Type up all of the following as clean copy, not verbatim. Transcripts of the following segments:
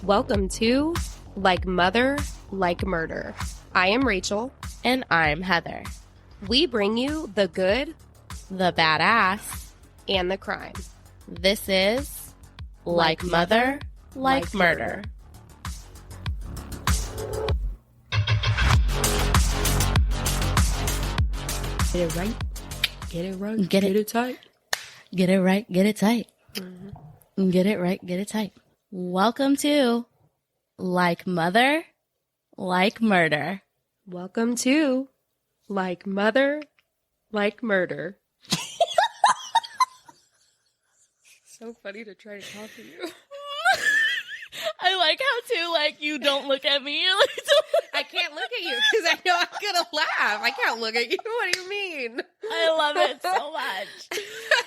Welcome to Like Mother, Like Murder. I am Rachel. And I'm Heather. We bring you the good, the badass, and the crime. This is Like Mother, Like Murder. Get it right. Get it right. Get it tight. Get it right. Get it tight. Mm-hmm. Get it right. Get it tight. Welcome to Like Mother, Like Murder. Welcome to Like Mother, Like Murder. So funny to try to talk to you. I like how, too, like, you don't look at me. I can't look at you because I know I'm going to laugh. I can't look at you. What do you mean? I love it so much.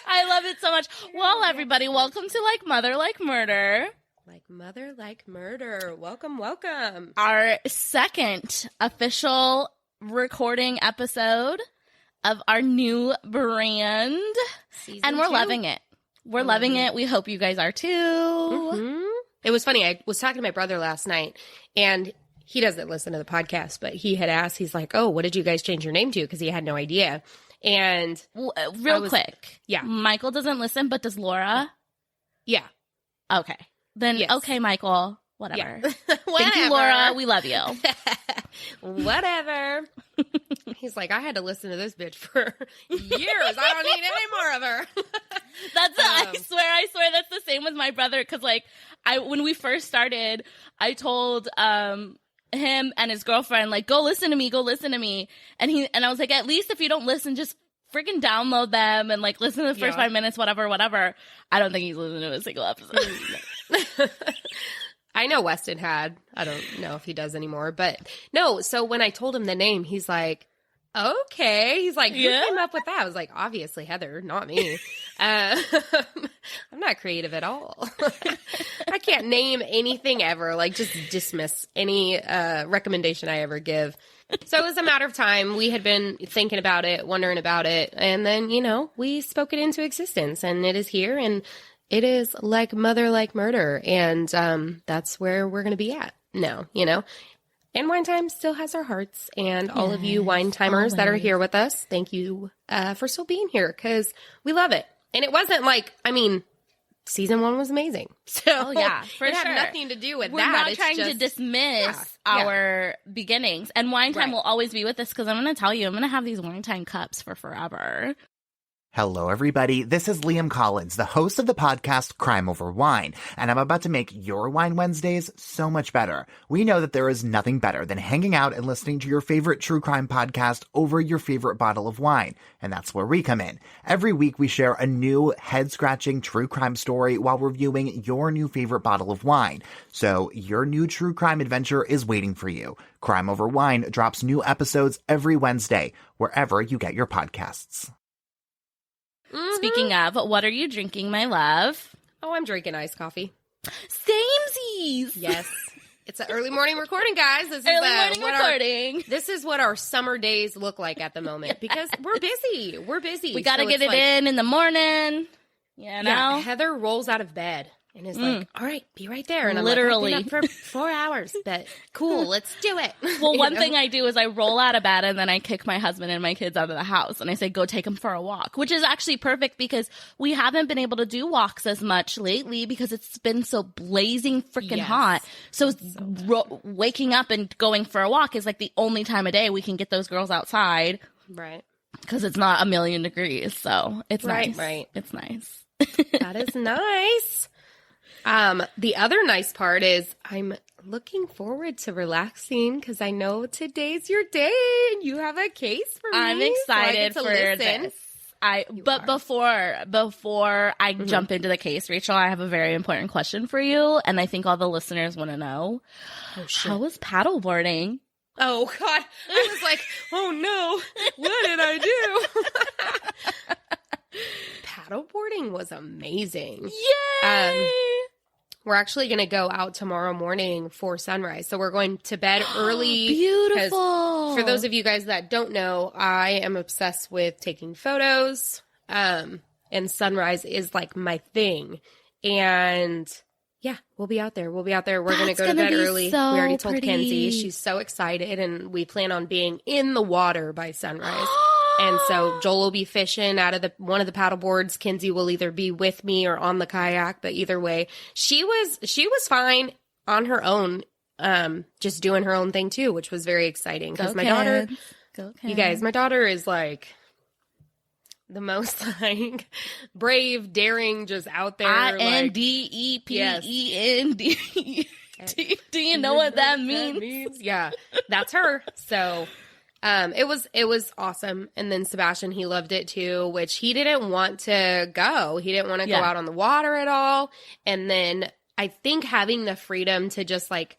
I love it so much. Well, everybody, welcome to Like Mother, Like Murder. Like Mother, Like Murder. Welcome, welcome. Our second official recording episode of our new brand. Season and we're 2. Loving it. We're loving it. We hope you guys are too. Mm-hmm. It was funny. I was talking to my brother last night, and he doesn't listen to the podcast, but he had asked, he's like, oh, what did you guys change your name to? Because he had no idea. And real quick. Yeah. Michael doesn't listen, but does Laura? Yeah. Okay. Then, yes. Okay, Michael. Whatever. Yeah. Thank you, Laura. We love you. Whatever. He's like, I had to listen to this bitch for years. I don't need any more of her. I swear that's the same with my brother. Because, like, when we first started, I told him and his girlfriend, like, go listen to me. And I was like, at least if you don't listen, just freaking download them and, like, listen to the first 5 minutes, whatever. I don't think he's listened to a single episode. I know Weston had. I don't know if he does anymore. But no, so when I told him the name, he's like, okay. He's like, who came up with that? I was like, obviously Heather, not me. I'm not creative at all. I can't name anything ever. Like, just dismiss any recommendation I ever give. So it was a matter of time. We had been thinking about it, wondering about it. And then, we spoke it into existence. And it is here. And it is Like Mother, Like Murder. And that's where we're going to be at now, And Wine Time still has our hearts. And all of you Wine Timers that are here with us, thank you for still being here because we love it. And it wasn't like, season 1 was amazing. So it had nothing to do with We're that. not trying to dismiss our beginnings. And Wine Time will always be with us because I'm going to tell you, I'm going to have these Wine Time cups for forever. Hello, everybody. This is Liam Collins, the host of the podcast Crime Over Wine, and I'm about to make your Wine Wednesdays so much better. We know that there is nothing better than hanging out and listening to your favorite true crime podcast over your favorite bottle of wine, and that's where we come in. Every week, we share a new head-scratching true crime story while reviewing your new favorite bottle of wine. So your new true crime adventure is waiting for you. Crime Over Wine drops new episodes every Wednesday, wherever you get your podcasts. Mm-hmm. Speaking of, what are you drinking, my love? Oh, I'm drinking iced coffee. Samesies! Yes. It's an early morning recording, guys. This is This is what our summer days look like at the moment because we're busy. We got to get it in the morning. Yeah, Heather rolls out of bed and is like, all right, be right there. And I'm literally like, I've been up for 4 hours, but cool, let's do it. Well, one thing I do is I roll out of bed and then I kick my husband and my kids out of the house and I say, go take them for a walk, which is actually perfect because we haven't been able to do walks as much lately because it's been so blazing freaking hot. So waking up and going for a walk is like the only time of day we can get those girls outside. Right. Because it's not 1,000,000 degrees. So it's nice. Right. It's nice. That is nice. The other nice part is I'm looking forward to relaxing because I know today's your day and you have a case for me. I'm excited so for this. Before I jump into the case, Rachel, I have a very important question for you, and I think all the listeners want to know. Oh, shit. How was paddleboarding? Oh, God. I was like, oh, no. What did I do? Paddleboarding was amazing. Yay! We're actually going to go out tomorrow morning for sunrise. So we're going to bed early. Beautiful. For those of you guys that don't know, I am obsessed with taking photos. And sunrise is like my thing. And Yeah, we'll be out there. We're going to go to gonna bed be early. so We already told pretty. Kenzie. She's so excited, and we plan on being in the water by sunrise. And so Joel will be fishing out of one of the paddle boards. Kenzie will either be with me or on the kayak, but either way, she was fine on her own, just doing her own thing too, which was very exciting because my daughter, you guys, my daughter is like the most like brave, daring, just out there. INDEPEND. Do you know what that means? Yeah, that's her. So it was awesome. And then Sebastian, he loved it too, which he didn't want to go. He didn't want to go out on the water at all. And then I think having the freedom to just like,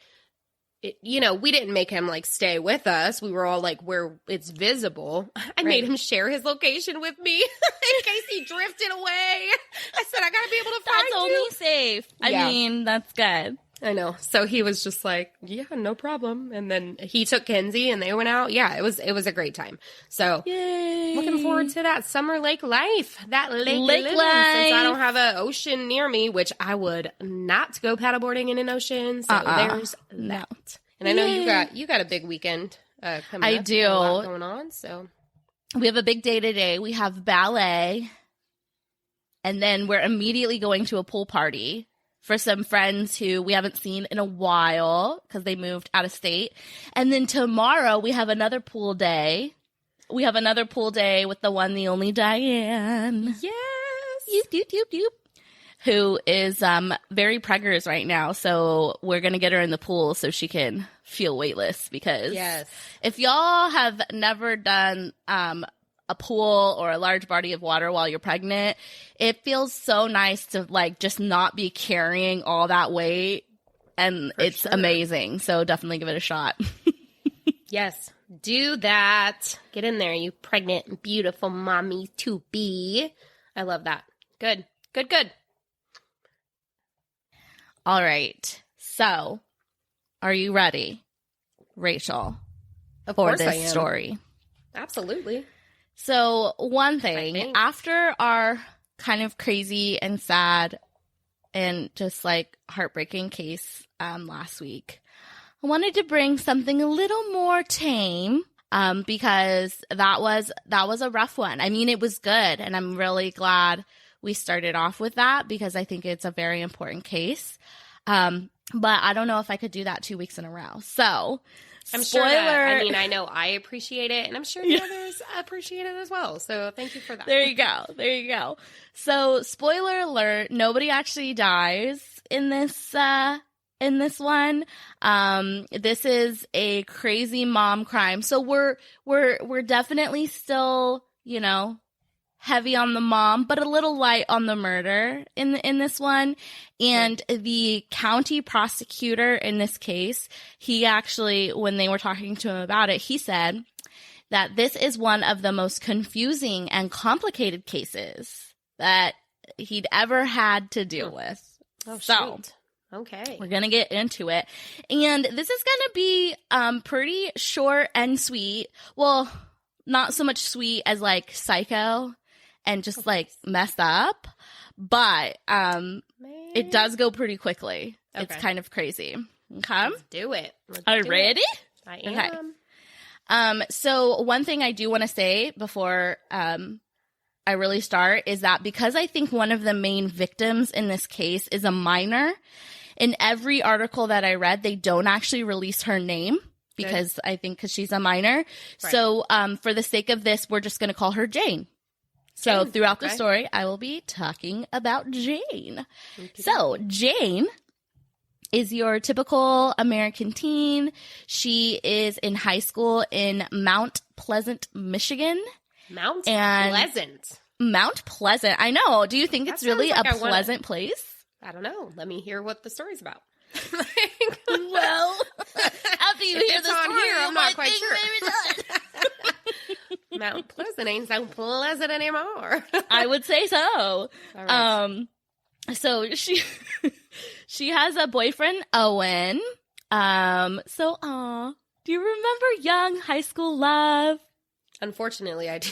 we didn't make him like stay with us. We were all like where it's visible. I made him share his location with me in case he drifted away. I said, I gotta be able to find you. That's only safe. I mean, that's good. I know. So he was just like, yeah, no problem. And then he took Kenzie and they went out. Yeah, it was a great time. So Yay. Looking forward to that summer lake life. That lake life. Since I don't have an ocean near me, which I would not go paddleboarding in an ocean. So there's that. And I know you got a big weekend coming up. I do. A lot going on. So we have a big day today. We have ballet. And then we're immediately going to a pool party for some friends who we haven't seen in a while because they moved out of state. And then tomorrow we have another pool day. We have another pool day with the one, the only Diane. Yes. Yoop. Who is very preggers right now. So we're going to get her in the pool so she can feel weightless because if y'all have never done a pool or a large body of water while you're pregnant, it feels so nice to like just not be carrying all that weight, and it's amazing. So definitely give it a shot. Yes, do that. Get in there, you pregnant, beautiful mommy to be. I love that. Good. All right. So, are you ready, Rachel, for this story? Absolutely. So one thing, after our kind of crazy and sad and just like heartbreaking case last week, I wanted to bring something a little more tame because that was a rough one. I mean, it was good, and I'm really glad we started off with that because I think it's a very important case. But I don't know if I could do that 2 weeks in a row. So I'm sure I know I appreciate it, and I'm sure the others appreciate it as well. So thank you for that. There you go. So spoiler alert, nobody actually dies in this one. This is a crazy mom crime. So we're definitely still, heavy on the mom, but a little light on the murder in this one. And the county prosecutor in this case, he actually, when they were talking to him about it, he said that this is one of the most confusing and complicated cases that he'd ever had to deal with. Oh, so, shoot. Okay. We're going to get into it. And this is going to be pretty short and sweet. Well, not so much sweet as like Psycho and just like messed up, but it does go pretty quickly. Okay. It's kind of crazy. Okay. Let's do it. Are you ready? I am. Okay. So one thing I do want to say before I really start is that because I think one of the main victims in this case is a minor, in every article that I read, they don't actually release her name because she's a minor. Right. So for the sake of this, we're just going to call her Jane. So throughout the story, I will be talking about Jane. Okay. So Jane is your typical American teen. She is in high school in Mount Pleasant, Michigan. Mount Pleasant. I know. Do you think it's really a pleasant place? I don't know. Let me hear what the story's about. Well, after you hear the story, here, I'm not quite sure. Mount Pleasant ain't so pleasant anymore. I would say so. All right. So she has a boyfriend, Owen. Do you remember young high school love? Unfortunately, I do.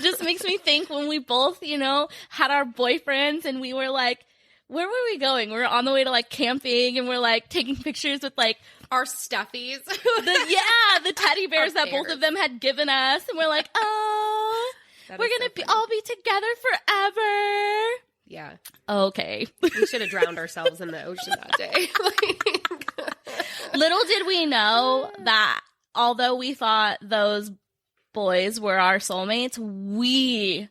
just makes me think when we both, had our boyfriends and we were like, where were we going? We were on the way to like camping and we're like taking pictures with like our stuffies. the teddy bears that both of them had given us. And we're like, oh, we're going to all be together forever. Yeah. Okay. We should have drowned ourselves in the ocean that day. Little did we know that although we thought those boys were our soulmates, we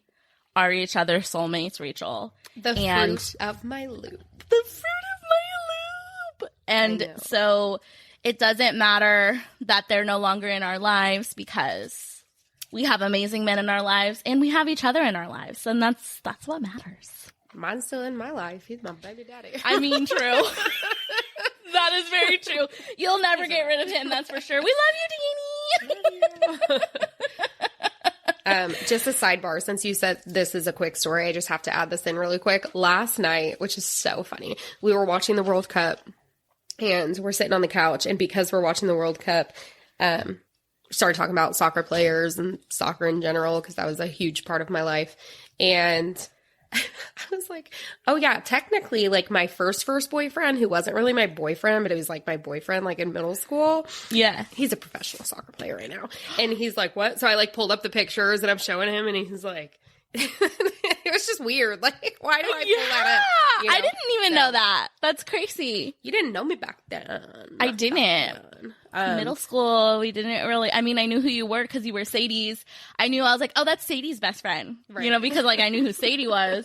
are each other's soulmates, Rachel. The fruit of my loop. The fruit of my loop. And so it doesn't matter that they're no longer in our lives because we have amazing men in our lives and we have each other in our lives. And that's what matters. Mine's still in my life. He's my baby daddy. I mean, true. That is very true. You'll never get rid of him, that's for sure. We love you, Deanie. Just a sidebar, since you said this is a quick story, I just have to add this in really quick. Last night, which is so funny, we were watching the World Cup and we're sitting on the couch, and because we're watching the World Cup, started talking about soccer players and soccer in general because that was a huge part of my life. And I was like, oh yeah, technically like my first boyfriend, who wasn't really my boyfriend, but it was like my boyfriend like in middle school. Yeah. He's a professional soccer player right now. And he's like, what? So I like pulled up the pictures and I'm showing him and he's like, it was just weird. Like, why do I pull that up? I didn't even know that. That's crazy. You didn't know me back then. I didn't. Middle school, we didn't really. I mean, I knew who you were because you were Sadie's. I was like, oh, that's Sadie's best friend. Right. Because like I knew who Sadie was.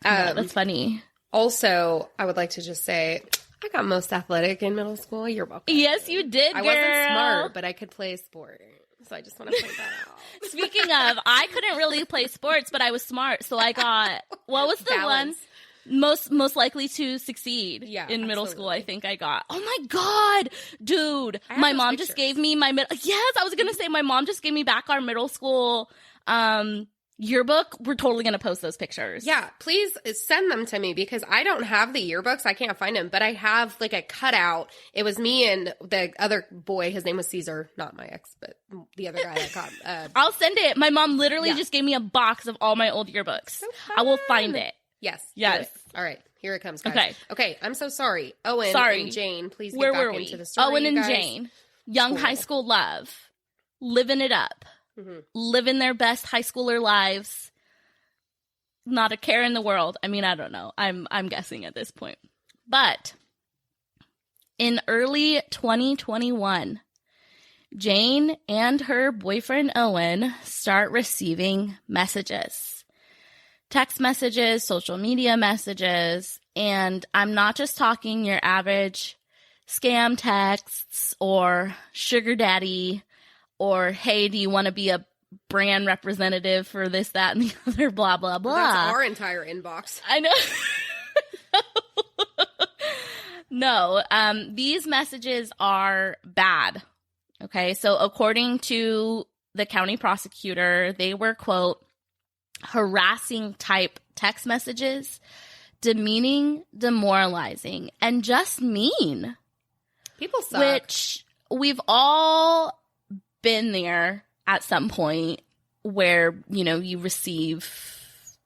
That's funny. Also, I would like to just say, I got most athletic in middle school. You're welcome. Yes, you did, girl. I wasn't smart, but I could play a sport. So I just want to point that out. Speaking of, I couldn't really play sports, but I was smart. So I got, what was the Balance. one most likely to succeed in middle school? I think I got. Oh my God, dude. My mom just gave me yes, I was going to say my mom just gave me back our middle school yearbook. We're totally going to post those pictures. Yeah, please send them to me because I don't have the yearbooks. I can't find them, but I have like a cutout. It was me and the other boy. His name was Caesar, not my ex, but the other guy that got. I'll send it. My mom literally just gave me a box of all my old yearbooks. So I will find it. Yes. All right. Here it comes, guys. Okay. I'm so sorry. Owen and Jane, please get back into the story. Owen and Jane, young high school love, living it up. Mm-hmm. Living their best high schooler lives. Not a care in the world. I mean, I don't know. I'm guessing at this point. But in early 2021, Jane and her boyfriend Owen start receiving messages. Text messages, social media messages, and I'm not just talking your average scam texts or sugar daddy or, hey, do you want to be a brand representative for this, that, and the other, blah, blah, blah. That's our entire inbox. I know. No, these messages are bad. Okay, so according to the county prosecutor, they were, quote, harassing type text messages, demeaning, demoralizing, and just mean. People suck. Which we've all been there at some point where, you receive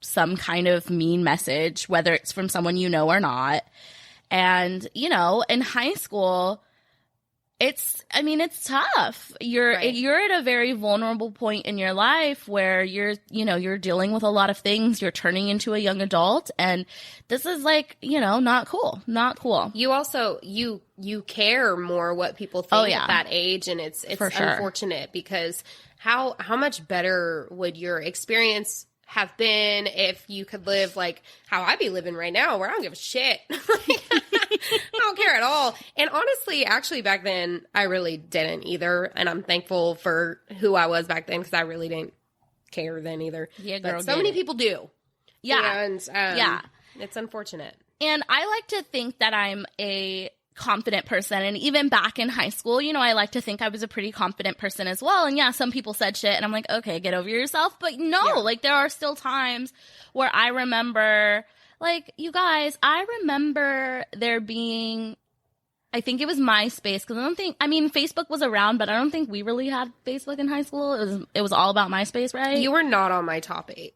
some kind of mean message, whether it's from someone you know or not. And, in high school, it's tough. You're at a very vulnerable point in your life where you're dealing with a lot of things. You're turning into a young adult, and this is not cool. Not cool. You also, you care more what people think at that age, and it's for sure. Unfortunate because how much better would your experience have been if you could live like how I be living right now, where I don't give a shit. I don't care at all. And honestly, actually back then, I really didn't either. And I'm thankful for who I was back then because I really didn't care then either. Yeah, girl, but so many people do. Yeah. And it's unfortunate. And I like to think that I'm a confident person. And even back in high school, I like to think I was a pretty confident person as well. And yeah, some people said shit and I'm like, okay, get over yourself. But no, there are still times where I remember, you guys, I remember there being I think it was MySpace, because Facebook was around, but I don't think we really had Facebook in high school. It was all about MySpace, right? You were not on my top 8.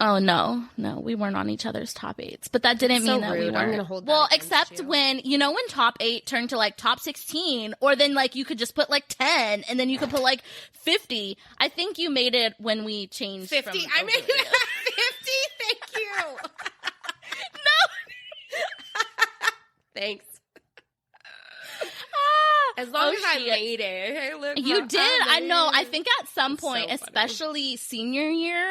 Oh, no, we weren't on each other's top 8s, but that didn't mean that we weren't. I'm gonna hold that well, against except you. when top 8 turned to like top 16, or then like you could just put like 10, and then you could put like 50. I think you made it when we changed 50. From I made it 50. Thank you. No. Thanks. As long as I made it. Hey, look, you did. I know. I think at some point, so especially senior year,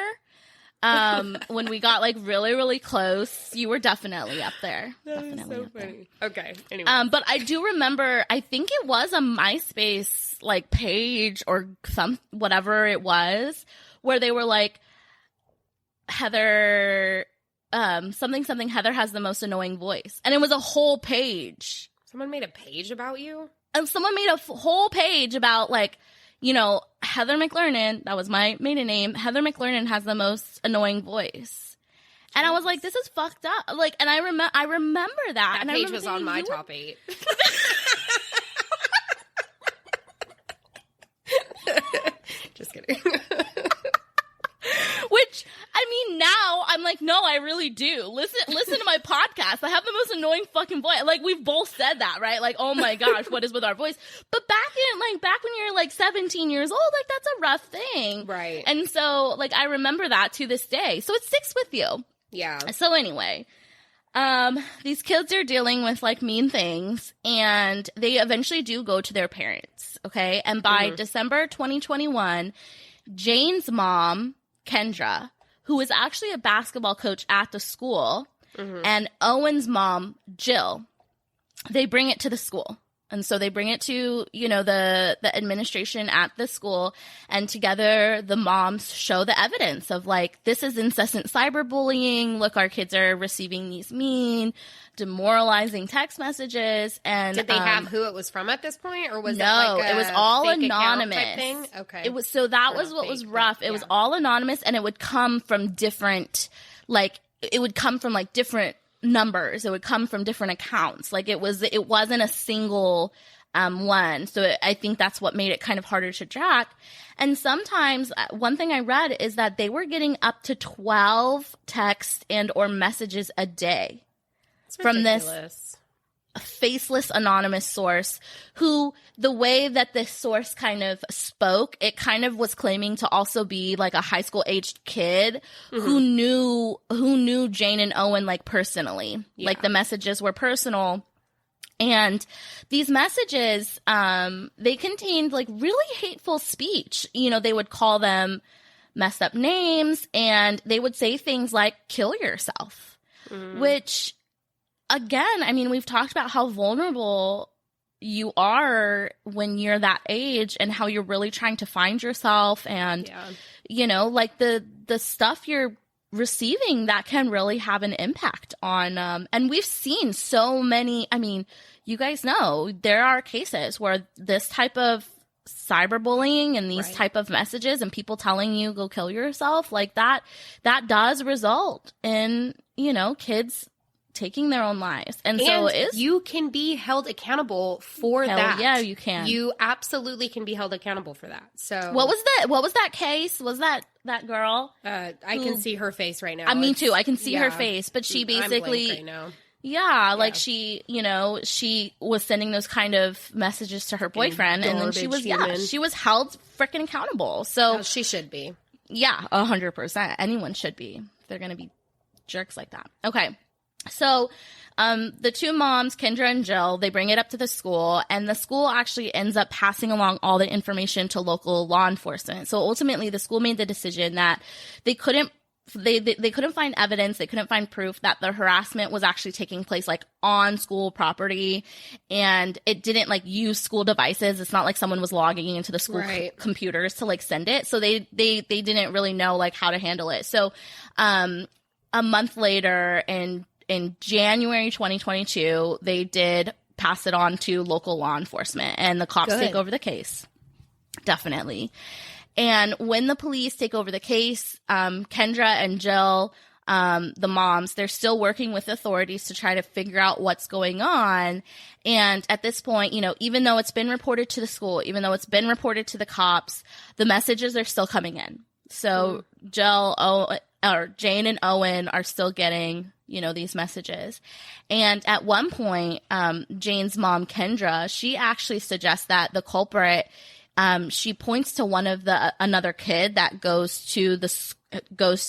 when we got like really, really close, you were definitely up there. Definitely so up funny. there. Okay. Anyway. But I do remember, I think it was a MySpace like page or whatever it was, where they were like, Heather, something, Heather has the most annoying voice. And it was a whole page. Someone made a page about you? And someone made a whole page about like, Heather McLernan, that was my maiden name. Heather McLernan has the most annoying voice. And I was like, this is fucked up. Like, and I remember that. That and page was on my top 8. Just kidding. Which, I mean, now I'm like, no, I really do. Listen to my podcast. I have the most annoying fucking voice. Like, we've both said that, right? Like, oh my gosh, what is with our voice? But back when you're like 17 years old, like that's a rough thing. Right. And so, like, I remember that to this day. So it sticks with you. Yeah. So anyway, these kids are dealing with like mean things, and they eventually do go to their parents. Okay. And by December 2021, Jane's mom, Kendra, who was actually a basketball coach at the school, and Owen's mom, Jill, they bring it to the school. And so they bring it to, the administration at the school, and together the moms show the evidence of like, this is incessant cyberbullying. Look, our kids are receiving these mean, demoralizing text messages. And did they have who it was from at this point, or was no? It like it was all fake anonymous. Type thing? Okay, it was so that was what was rough. It was all anonymous, and it would come from different, it would come from like different numbers. It would come from different accounts. Like it wasn't a single one. So I think that's what made it kind of harder to track. And sometimes one thing I read is that they were getting up to 12 texts and or messages a day from this faceless anonymous source, who the way that this source kind of spoke, it kind of was claiming to also be like a high school aged kid who knew Jane and Owen like personally. Like the messages were personal. And these messages, they contained like really hateful speech. They would call them messed up names, and they would say things like kill yourself, which, again, I mean, we've talked about how vulnerable you are when you're that age, and how you're really trying to find yourself, and, like the stuff you're receiving that can really have an impact on, and we've seen so many, I mean, you guys know there are cases where this type of cyberbullying and these type of messages and people telling you go kill yourself, like that does result in, kids taking their own lives. And so you can be held accountable for that. Yeah, you can. You absolutely can be held accountable for that. So what was that case? Was that girl? I can see her face right now. Me too. I can see her face, but she basically, right now. Like she was sending those kind of messages to her boyfriend, and then she was held freaking accountable. So she should be. Yeah, 100%. Anyone should be. If they're going to be jerks like that. Okay. So, the two moms, Kendra and Jill, they bring it up to the school, and the school actually ends up passing along all the information to local law enforcement. So ultimately, the school made the decision that they couldn't find evidence, they couldn't find proof that the harassment was actually taking place like on school property, and it didn't like use school devices. It's not like someone was logging into the school computers to like send it. So they didn't really know like how to handle it. So, a month later, in January 2022, they did pass it on to local law enforcement, and the cops take over the case. Definitely. And when the police take over the case, Kendra and Jill the moms. They're still working with authorities to try to figure out what's going on. And at this point, you know, even though it's been reported to the school, even though it's been reported to the cops, the messages are still coming in. So Jane and Owen are still getting, you know, these messages. And at one point, Jane's mom, Kendra, she actually suggests that the culprit, she points to another kid that goes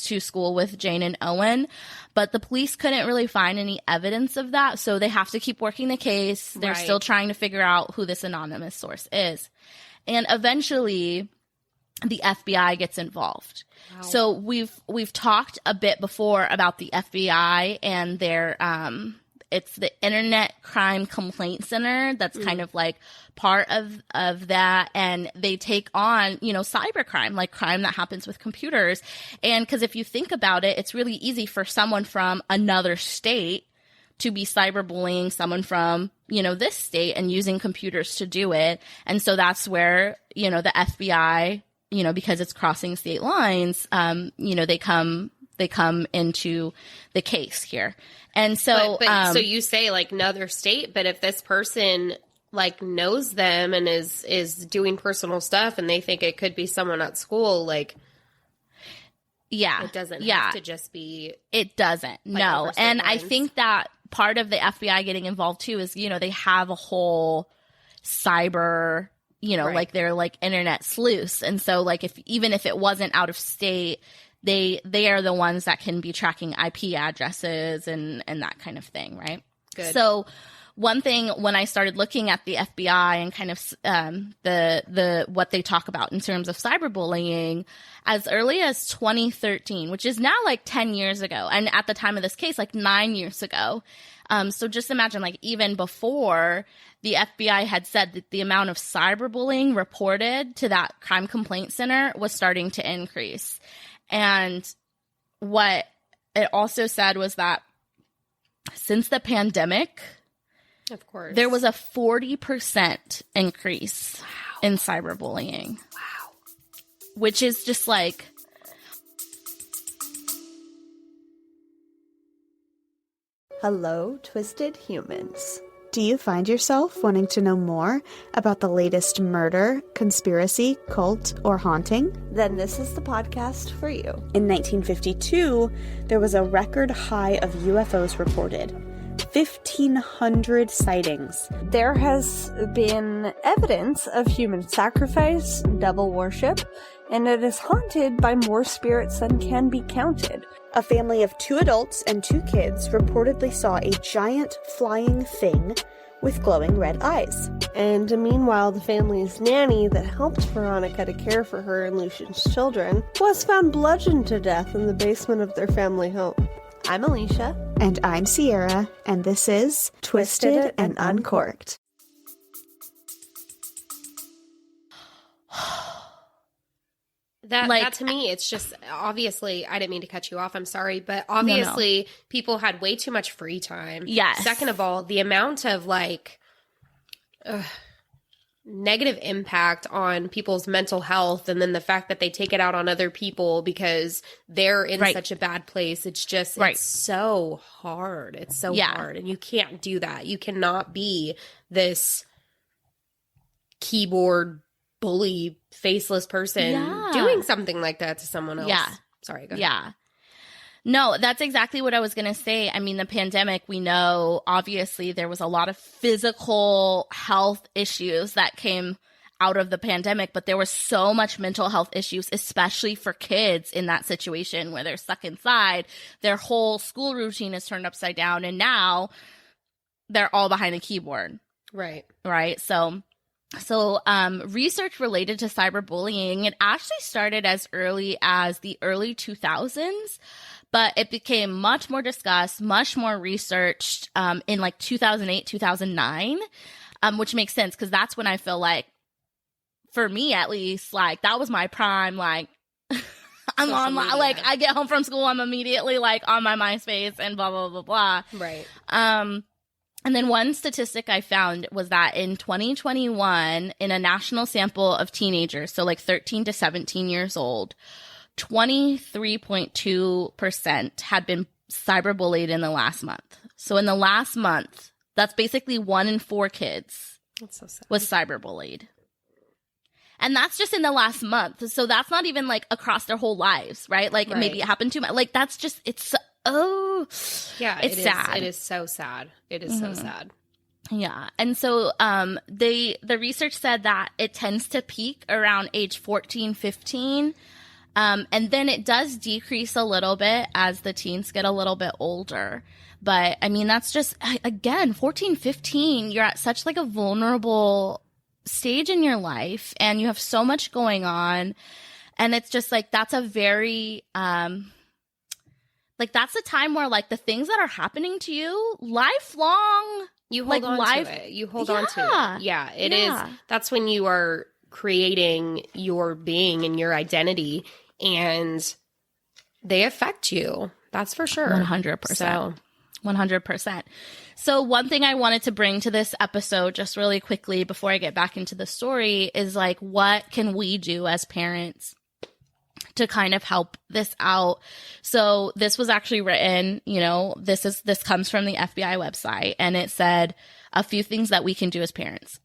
to school with Jane and Owen, but the police couldn't really find any evidence of that. So they have to keep working the case. They're still trying to figure out who this anonymous source is. And eventually the FBI gets involved. Wow. So we've talked a bit before about the FBI and their it's the Internet Crime Complaint Center that's kind of like part of that, and they take on, you know, cybercrime, like crime that happens with computers. And because if you think about it, it's really easy for someone from another state to be cyberbullying someone from, you know, this state and using computers to do it. And so that's where, you know, the FBI, you know, because it's crossing state lines, you know, they come into the case here. And so, but so you say like another state, but if this person like knows them and is doing personal stuff and they think it could be someone at school, like, yeah, it doesn't have to just be. It doesn't. Like, no. And lines. I think that part of the FBI getting involved too is, you know, they have a whole cyber, you know, like they're like internet sleuths. And so like even if it wasn't out of state, they are the ones that can be tracking IP addresses and that kind of thing, right? Good. So one thing when I started looking at the FBI and kind of the what they talk about in terms of cyberbullying, as early as 2013, which is now like 10 years ago, and at the time of this case, like 9 years ago. So just imagine, like, even before the FBI had said that the amount of cyberbullying reported to that crime complaint center was starting to increase. And what it also said was that since the pandemic, of course, there was a 40% increase in cyberbullying. Wow. Which is just like... Hello, twisted humans. Do you find yourself wanting to know more about the latest murder, conspiracy, cult, or haunting? Then this is the podcast for you. In 1952, there was a record high of UFOs reported. 1,500 sightings. There has been evidence of human sacrifice, devil worship, and it is haunted by more spirits than can be counted. A family of 2 adults and 2 kids reportedly saw a giant flying thing with glowing red eyes. And meanwhile, the family's nanny that helped Veronica to care for her and Lucian's children was found bludgeoned to death in the basement of their family home. I'm Alicia. And I'm Sierra, and this is Twisted and Uncorked. That to me, it's just, obviously, I didn't mean to cut you off, I'm sorry, but obviously people had way too much free time. Yes. Second of all, the amount of like negative impact on people's mental health, and then the fact that they take it out on other people because they're in such a bad place, it's just, it's so hard. It's so hard, and you can't do that. You cannot be this keyboard bully, faceless person doing something like that to someone else. Yeah. Sorry, go ahead. Yeah. No, that's exactly what I was going to say. I mean, the pandemic, we know, obviously, there was a lot of physical health issues that came out of the pandemic, but there was so much mental health issues, especially for kids in that situation where they're stuck inside. Their whole school routine is turned upside down, and now they're all behind a keyboard. Right. Right. So research related to cyberbullying, it actually started as early as the early 2000s, but it became much more discussed, much more researched in like 2008, 2009, which makes sense because that's when I feel like, for me at least, like that was my prime, like I'm on my, like I get home from school, I'm immediately like on my MySpace and blah, blah, blah, blah. Right. And then one statistic I found was that in 2021, in a national sample of teenagers, so like 13 to 17 years old, 23.2% had been cyberbullied in the last month. So in the last month, that's basically 1 in 4 kids was cyberbullied. And that's just in the last month. So that's not even like across their whole lives, right? Like maybe it happened to me. Like that's just, it's sad. It is so sad. It is so sad. Yeah. And so the research said that it tends to peak around age 14, 15. And then it does decrease a little bit as the teens get a little bit older. But I mean, that's just, again, 14, 15, you're at such like a vulnerable stage in your life and you have so much going on. And it's just like, that's a very, like that's a time where like the things that are happening to you lifelong, you hold on to it. You hold on to it. Yeah, it is. That's when you are creating your being and your identity and they affect you. That's for sure. 100%. So 100%. So one thing I wanted to bring to this episode just really quickly before I get back into the story is like, what can we do as parents to kind of help this out? So this was actually written, you know, this comes from the FBI website, and it said a few things that we can do as parents.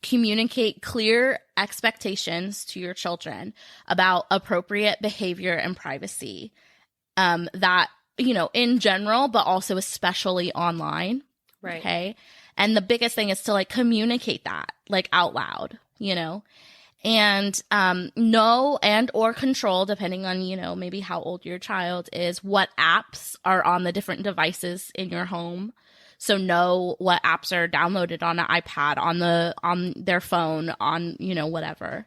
Communicate clear expectations to your children about appropriate behavior and privacy. That, you know, in general, but also especially online. Right. Okay. And the biggest thing is to like communicate that like out loud, you know, and know and or control, depending on, you know, maybe how old your child is, what apps are on the different devices in your home. So know what apps are downloaded on an iPad, on their phone, on, you know, whatever.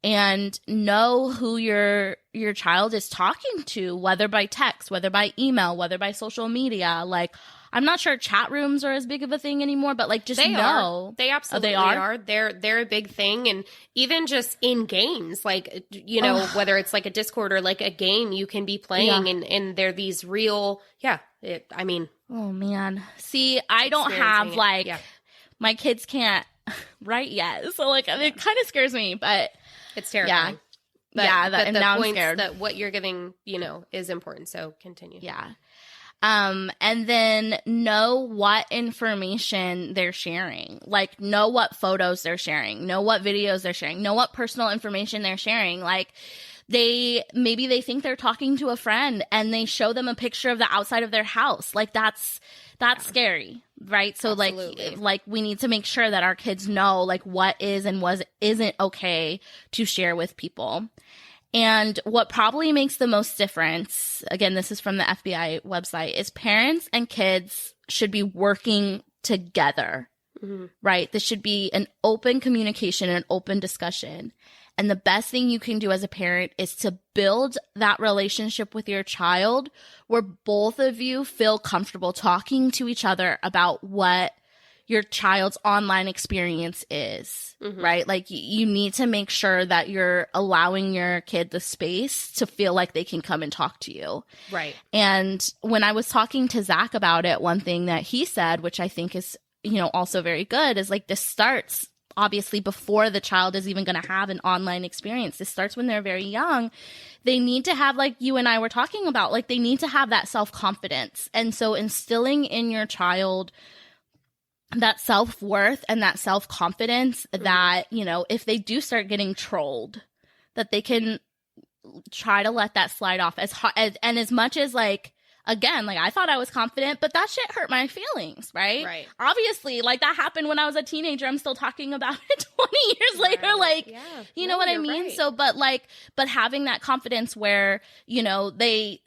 And know who your child is talking to, whether by text, whether by email, whether by social media. Like, I'm not sure chat rooms are as big of a thing anymore, but like just know. They absolutely are. They're a big thing. And even just in games, like, you know, whether it's like a Discord or like a game you can be playing and they're these real, oh man. See, I don't have like, my kids can't write yet. So like, it kind of scares me, but it's terrifying. Yeah. But and now I'm scared. That what you're giving, you know, is important. So continue. Yeah. And then know what information they're sharing. Like, know what photos they're sharing, know what videos they're sharing, know what personal information they're sharing. Like, maybe they think they're talking to a friend and they show them a picture of the outside of their house. Like, that's scary, right? So like we need to make sure that our kids know like what is and isn't okay to share with people. And what probably makes the most difference, again, this is from the FBI website, is parents and kids should be working together, right? This should be an open communication, an open discussion. And the best thing you can do as a parent is to build that relationship with your child where both of you feel comfortable talking to each other about what your child's online experience is, right? Like you need to make sure that you're allowing your kid the space to feel like they can come and talk to you. Right. And when I was talking to Zach about it, one thing that he said, which I think is, you know, also very good, is like this starts obviously before the child is even going to have an online experience. This starts when they're very young. They need to have, like you and I were talking about, like they need to have that self-confidence. And so instilling in your child that self-worth and that self-confidence that, you know, if they do start getting trolled, that they can try to let that slide off as hard and as much as like, again, like I thought I was confident, but that shit hurt my feelings, right? Right. Obviously, like that happened when I was a teenager. I'm still talking about it 20 years later. Like, you know what I mean? Right. So, but having that confidence where, you know, that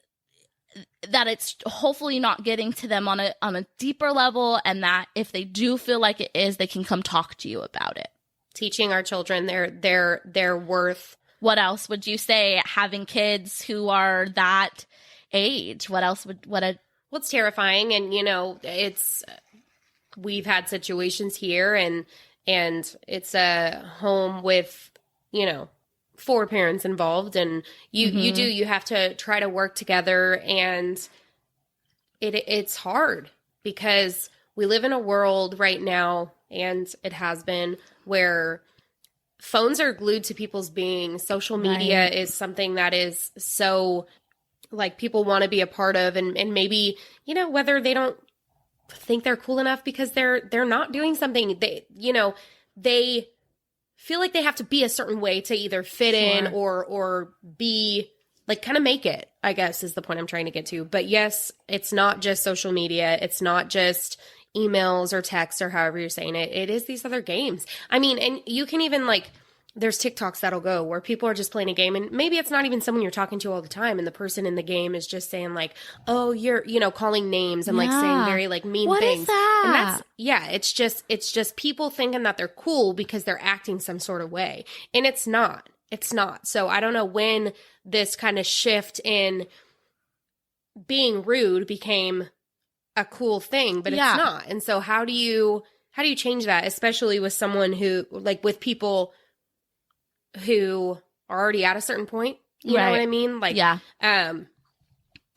it's hopefully not getting to them on a deeper level, and that if they do feel like it is, they can come talk to you about it. Teaching our children their worth. What else would you say, having kids who are that age? What else what's terrifying? And you know, we've had situations here and it's a home with, you know, 4 parents involved, and you have to try to work together, and it's hard because we live in a world right now, and it has been, where phones are glued to people's being. Social media is something that is so, like, people want to be a part of, and maybe, you know, whether they don't think they're cool enough because they're not doing something, they feel like they have to be a certain way to either fit in or be, like, kind of make it, I guess is the point I'm trying to get to. But yes, it's not just social media. It's not just emails or texts or however you're saying it. It is these other games. I mean, and you can even, like, there's TikToks that'll go where people are just playing a game, and maybe it's not even someone you're talking to all the time, and the person in the game is just saying, like, oh, you're, you know, calling names and like saying very, like, mean things. What is that? And that's, it's just people thinking that they're cool because they're acting some sort of way. And it's not. It's not. So I don't know when this kind of shift in being rude became a cool thing, but it's not. And so how do you change that, especially with someone who, like, with people who are already at a certain point, you know what I mean? Like,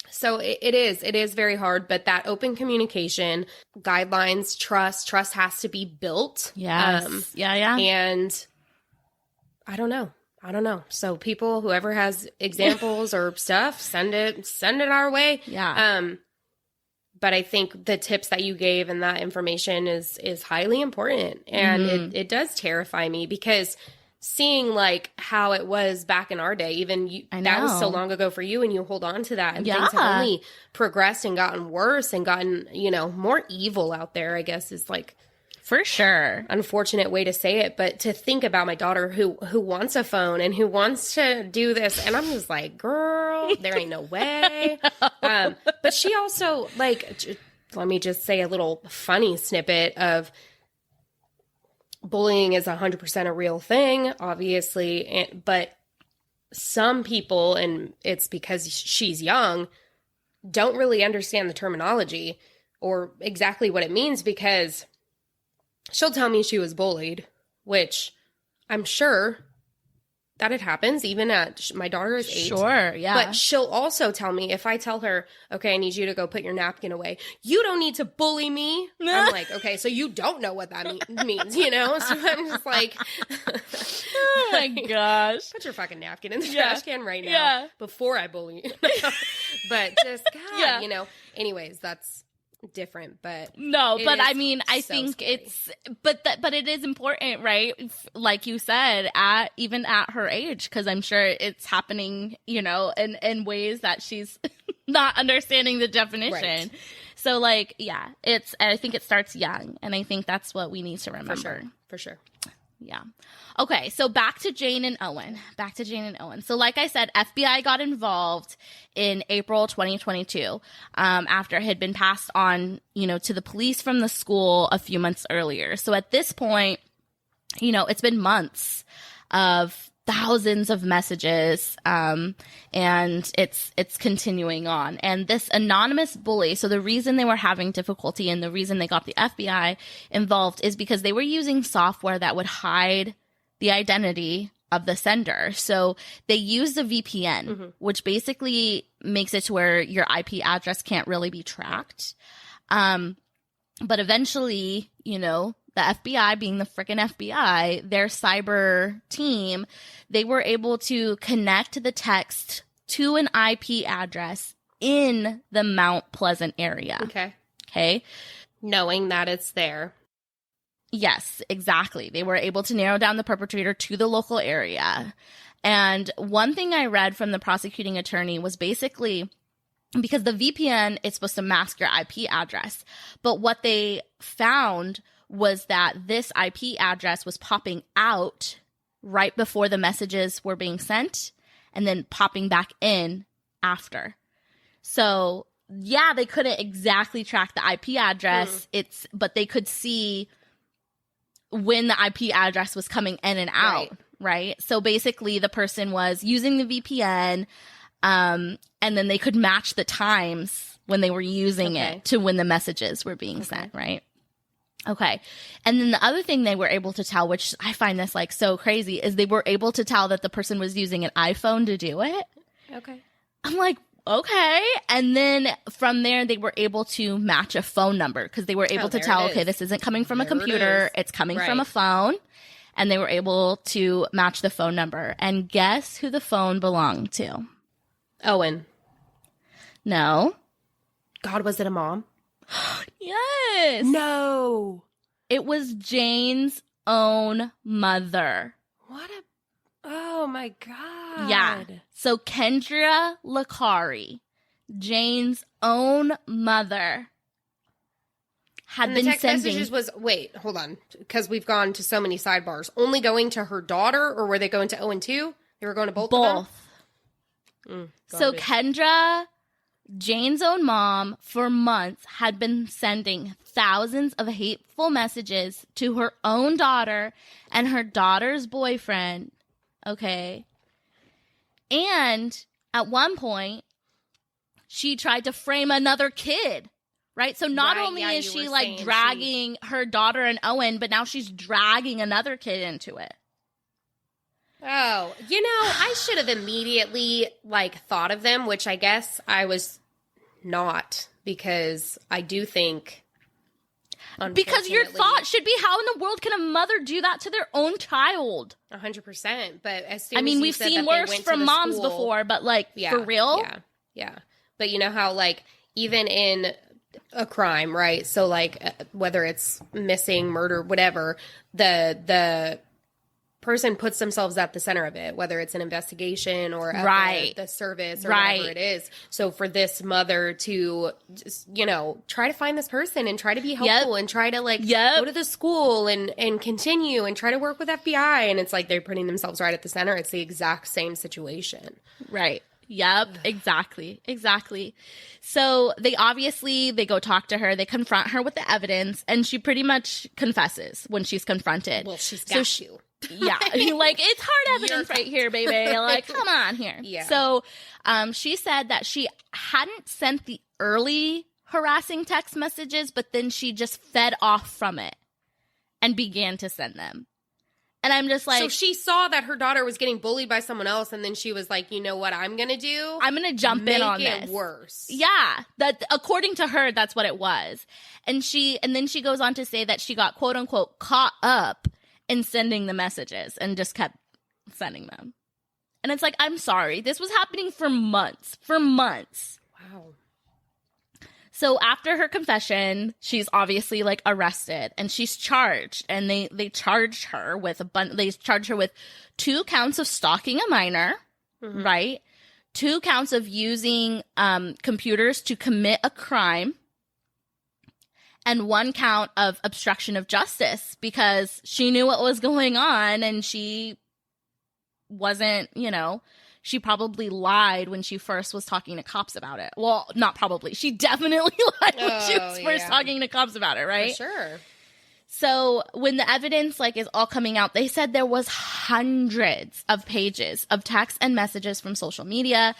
so it is very hard, but that open communication, guidelines, trust has to be built. Yes. And I don't know. So people, whoever has examples or stuff, send it our way. Yeah. But I think the tips that you gave and that information is highly important. And it does terrify me because seeing, like, how it was back in our day, even that was so long ago for you, and you hold on to that, and things have only progressed and gotten worse and gotten, you know, more evil out there, I guess, is, like, for sure, unfortunate way to say it. But to think about my daughter who wants a phone and who wants to do this, and I'm just like, girl, there ain't no way. But she also, like, let me just say a little funny snippet of bullying is 100% a real thing, obviously, but some people, and it's because she's young, don't really understand the terminology or exactly what it means, because she'll tell me she was bullied, which I'm sure that it happens even at my daughter is 8. Sure, yeah. But she'll also tell me, if I tell her, okay, I need you to go put your napkin away, you don't need to bully me. I'm like, okay, so you don't know what that means, you know? So I'm just like, oh my gosh. Put your fucking napkin in the trash can right now before I bully you. But just, God, you know, anyways, that's different, but but I mean, I think scary. It's but it is important, right? Like you said, even at her age, because I'm sure it's happening, you know, in ways that she's not understanding the definition. Right. So, like, I think it starts young, and I think that's what we need to remember. For sure. Yeah. Okay, so back to Jane and Owen. So like I said, FBI got involved in April 2022 after it had been passed on, you know, to the police from the school a few months earlier. So at this point, you know, it's been months of thousands of messages, and it's continuing on. And this anonymous bully, so the reason they were having difficulty and the reason they got the FBI involved is because they were using software that would hide the identity of the sender. So they used a VPN, which basically makes it to where your IP address can't really be tracked. But eventually, you know, the FBI, being the frickin' FBI, their cyber team, they were able to connect the text to an IP address in the Mount Pleasant area. Okay. Knowing that it's there. Yes, exactly. They were able to narrow down the perpetrator to the local area. And one thing I read from the prosecuting attorney was basically, because the VPN is supposed to mask your IP address, but what they found was that this IP address was popping out right before the messages were being sent and then popping back in after. So, yeah, they couldn't exactly track the IP address, but they could see when the IP address was coming in and out, right? So basically the person was using the VPN, and then they could match the times when they were using it to when the messages were being sent, right? Okay. And then the other thing they were able to tell, which I find this like so crazy, is they were able to tell that the person was using an iPhone to do it. Okay. I'm like, okay. And then from there, they were able to match a phone number because they were able to tell, okay, this isn't coming from a computer. It's coming from a phone. and they were able to match the phone number. And guess who the phone belonged to? Owen. No. God, was it a mom? Yes. No. It was Jane's own mother. Oh my God. Yeah. So Kendra Licari, Jane's own mother, had been text sending messages was, wait, hold on, because we've gone to so many sidebars. Only going to her daughter, or were they going to Owen too? They were going to both of them? So Kendra, Jane's own mom, for months had been sending thousands of hateful messages to her own daughter and her daughter's boyfriend. Okay. And at one point, she tried to frame another kid, right? So not only is she like dragging her daughter and Owen, but now she's dragging another kid into it. Oh, you know, I should have immediately like thought of them, which I guess I was not, because I do think. Because your thought should be, how in the world can a mother do that to their own child? 100%. But as soon I mean, we've seen worse from moms before, but like, for real? Yeah. But you know how, like, even in a crime, right? So, like, whether it's missing, murder, whatever, the person puts themselves at the center of it, whether it's an investigation or at the service or whatever it is. So for this mother to just, you know, try to find this person and try to be helpful and try to like go to the school and continue and try to work with FBI, and it's like they're putting themselves right at the center. It's the exact same situation. Right. Yep, exactly. So they go talk to her, they confront her with the evidence, and she pretty much confesses when she's confronted. Well, she's got you. Yeah, like, it's hard evidence right here, baby. Like, come on here. Yeah. So she said that she hadn't sent the early harassing text messages, but then she just fed off from it and began to send them. And I'm just like... So she saw that her daughter was getting bullied by someone else, and then she was like, you know what I'm going to do? I'm going to jump in on this. Make it worse. Yeah. That, according to her, that's what it was. And then she goes on to say that she got, quote unquote, caught up in sending the messages and just kept sending them. And it's like, I'm sorry. This was happening for months. Wow. So after her confession, she's obviously like arrested and she's charged, and they charged her with 2 counts of stalking a minor, right? 2 counts of using computers to commit a crime, and 1 count of obstruction of justice, because she knew what was going on and she wasn't, you know, she probably lied when she first was talking to cops about it. Well, not probably. She definitely lied when she was first talking to cops about it, right? For sure. So when the evidence like is all coming out, they said there was hundreds of pages of texts and messages from social media,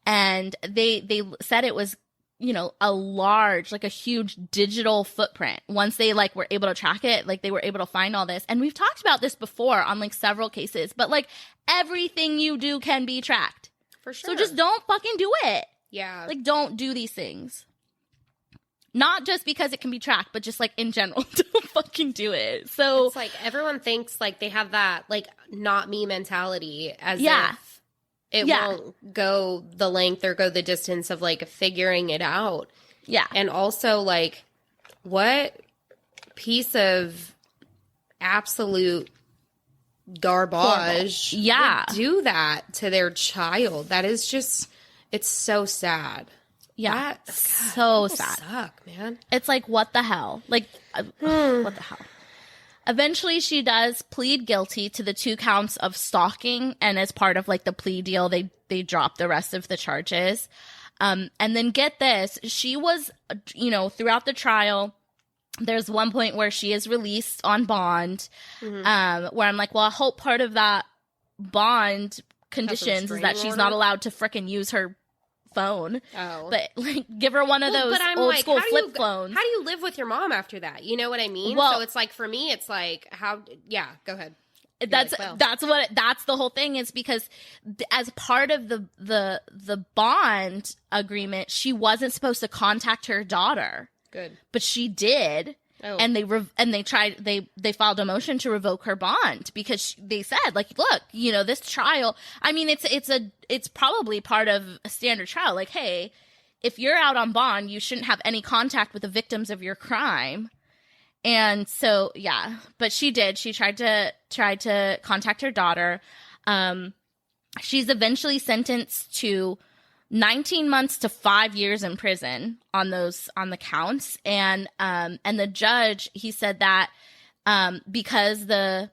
and they said it was, you know, a large, like a huge digital footprint. Once they like were able to track it, like they were able to find all this. And we've talked about this before on like several cases, but like everything you do can be tracked. For sure. So just don't fucking do it. Yeah. Like, don't do these things. Not just because it can be tracked, but just like in general, don't fucking do it. So it's like everyone thinks like they have that like not me mentality, as if it won't go the length or go the distance of like figuring it out. Yeah. And also like, what piece of absolute garbage would do that to their child? That is just, it's so sad. Yeah. So sad. Suck, man. It's like, what the hell? Like, what the hell? Eventually, she does plead guilty to the 2 counts of stalking, and as part of like the plea deal, they drop the rest of the charges. And then get this, she was, you know, throughout the trial, there's one point where she is released on bond, where I'm like, well, I hope part of that bond conditions is that she's not allowed to frickin' use her phone. But like, give her one of those old school flip phones. How do you live with your mom after that? You know what I mean? Well, so it's like, for me, it's like, go ahead. That's the whole thing, is because as part of the bond agreement, she wasn't supposed to contact her daughter. Good. But she did. And they filed a motion to revoke her bond because they said, like, look, you know, this trial, I mean, it's probably part of a standard trial. Like, hey, if you're out on bond, you shouldn't have any contact with the victims of your crime. And so, yeah, but she did. She tried to contact her daughter. She's eventually sentenced to 19 months to 5 years in prison on the counts. And the judge, he said that, because the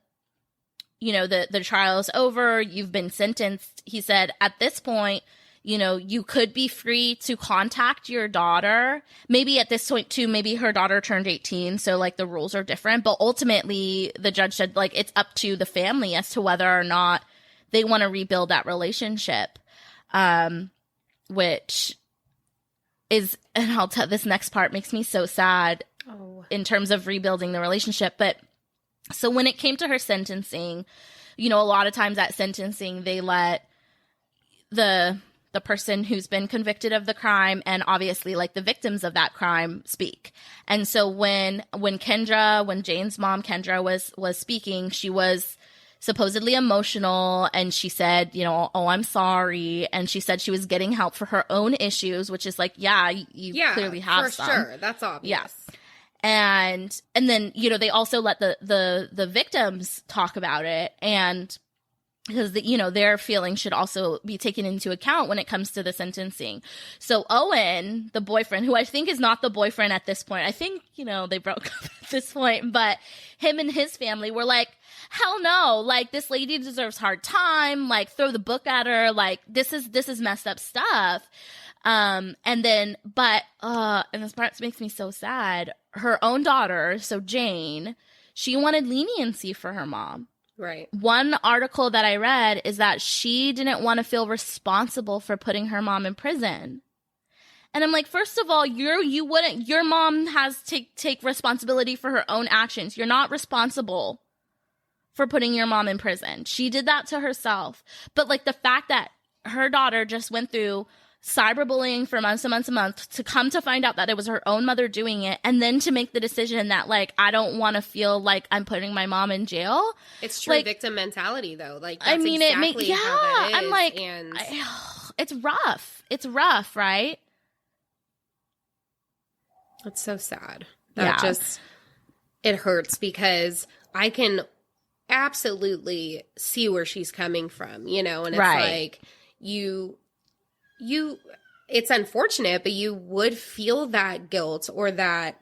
trial is over, you've been sentenced. He said, at this point, you know, you could be free to contact your daughter. Maybe at this point too, maybe her daughter turned 18. So like the rules are different, but ultimately the judge said, like, it's up to the family as to whether or not they want to rebuild that relationship. Which is, and I'll tell, this next part makes me so sad in terms of rebuilding the relationship. But so when it came to her sentencing, you know, a lot of times at sentencing, they let the person who's been convicted of the crime and obviously like the victims of that crime speak. And so when Jane's mom, Kendra, was speaking, she was supposedly emotional, and she said, you know, oh, I'm sorry. And she said she was getting help for her own issues, which is like, yeah, you clearly have for some. sure. That's obvious. Yes. And then, you know, they also let the victims talk about it, and because you know, their feelings should also be taken into account when it comes to the sentencing. So Owen, the boyfriend, who I think is not the boyfriend at this point, I think, you know, they broke up at this point, but him and his family were like, hell no, like, this lady deserves hard time, like, throw the book at her, like, this is messed up stuff. And this part makes me so sad. Her own daughter, so Jane, she wanted leniency for her mom. Right. One article that I read is that she didn't want to feel responsible for putting her mom in prison. And I'm like, first of all, your mom has to take responsibility for her own actions. You're not responsible for putting your mom in prison. She did that to herself. But like the fact that her daughter just went through cyberbullying for months and months and months to come to find out that it was her own mother doing it, and then to make the decision that, like, I don't want to feel like I'm putting my mom in jail. It's true, like, victim mentality, though. Like, that's I mean, exactly how that is. I'm like, and it's rough. It's rough, right? It's so sad. It hurts because I can absolutely see where she's coming from, you know, and it's like it's unfortunate, but you would feel that guilt or that